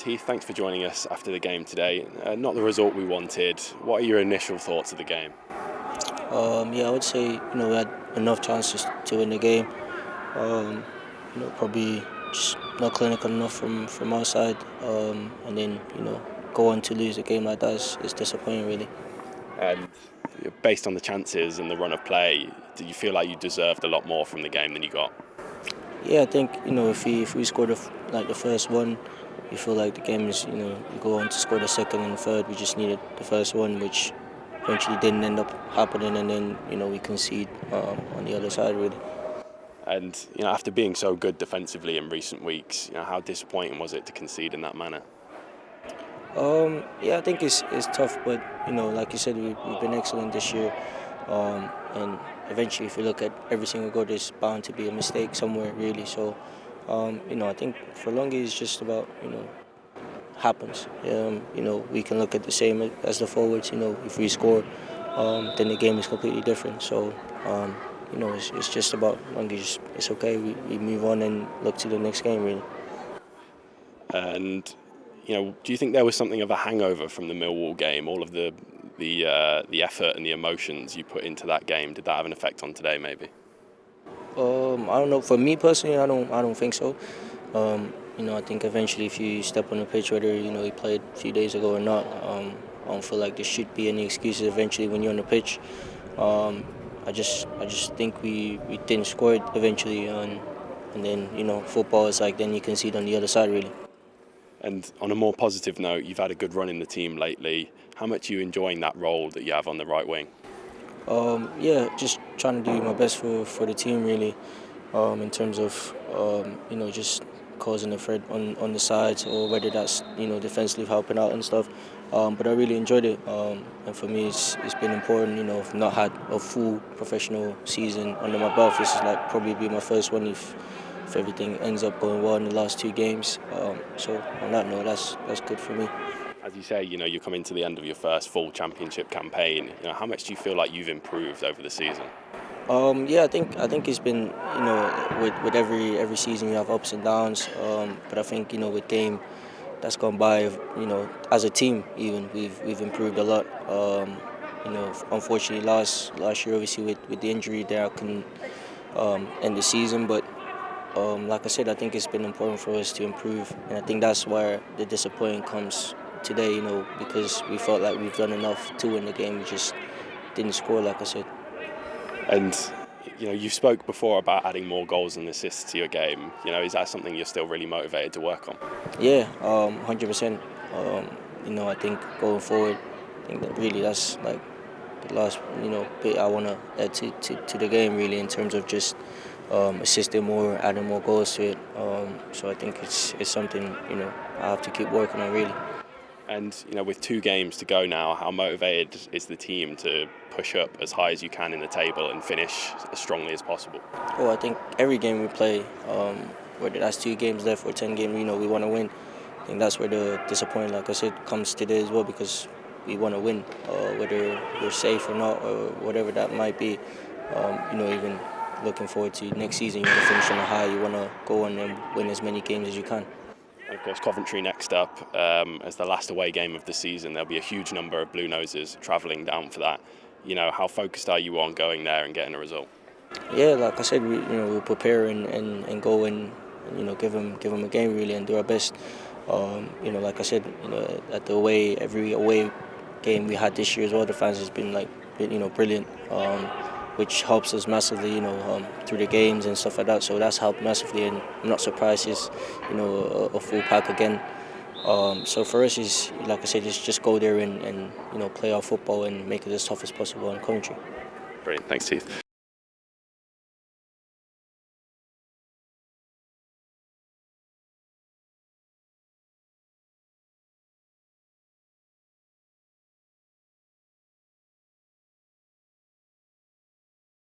Tahith, thanks for joining us after the game today. Not the result we wanted. What are your initial thoughts of the game? I would say we had enough chances to win the game. Probably just not clinical enough from our side, and then go on to lose a game like that is disappointing, really. And based on the chances and the run of play, did you feel like you deserved a lot more from the game than you got? Yeah, I think if we scored the first one, you feel like the game is you go on to score the second and the third. We just needed the first one, which eventually didn't end up happening, and then we concede on the other side, really. And after being so good defensively in recent weeks, how disappointing was it to concede in that manner? I think it's tough, but like you said, we've been excellent this year, and eventually, if you look at every single goal, there's bound to be a mistake somewhere, really. So, I think for Longi, it's just about happens. We can look at the same as the forwards. If we score, then the game is completely different. So, it's just about Longi. It's okay. We move on and look to the next game, really. And do you think there was something of a hangover from the Millwall game? All of the effort and the emotions you put into that game, did that have an effect on today? Maybe. I don't know. For me personally, I don't think so. I think eventually, if you step on the pitch, whether you played a few days ago or not, I don't feel like there should be any excuses. Eventually, when you're on the pitch, I just think we didn't score it eventually, and then football is like then you concede on the other side, really. And on a more positive note, you've had a good run in the team lately. How much are you enjoying that role that you have on the right wing? Just trying to do my best for the team, really, in terms of just causing a threat on the sides, or whether that's defensively helping out and stuff. But I really enjoyed it, and for me it's been important. I've not had a full professional season under my belt. This is like probably be my first one if everything ends up going well in the last two games. So on that note, that's good for me. As you say, you're coming to the end of your first full championship campaign. How much do you feel like you've improved over the season? I think it's been with every season you have ups and downs. But I think with game that's gone by, as a team even we've improved a lot. Unfortunately last year obviously with the injury there I couldn't end the season, but like I said, I think it's been important for us to improve, and I think that's where the disappointment comes today. Because we felt like we've done enough to win the game, we just didn't score, like I said. And you spoke before about adding more goals and assists to your game. Is that something you're still really motivated to work on? Yeah, 100%. I think going forward, I think that really that's like the last bit I want to add to the game, really, in terms of just assisting more, adding more goals to it. So I think it's something I have to keep working on, really. And with 2 games to go now, how motivated is the team to push up as high as you can in the table and finish as strongly as possible? Well, I think every game we play, whether that's 2 games left or 10 games, we want to win. I think that's where the disappointment, like I said, comes today as well, because we want to win, whether we're safe or not, or whatever that might be. Even looking forward to next season, you want to finish on a high. You want to go on and win as many games as you can. And of course, Coventry next up as the last away game of the season. There'll be a huge number of Blue Noses travelling down for that. How focused are you on going there and getting a result? Yeah, like I said, we'll prepare and go and give them a game, really, and do our best. Like I said, at every away game we had this year as well, the fans has been brilliant, which helps us massively, through the games and stuff like that. So that's helped massively, and I'm not surprised it's a full pack again. So for us, is like I said, just go there and play our football and make it as tough as possible in Coventry. Brilliant, thanks, Tahith.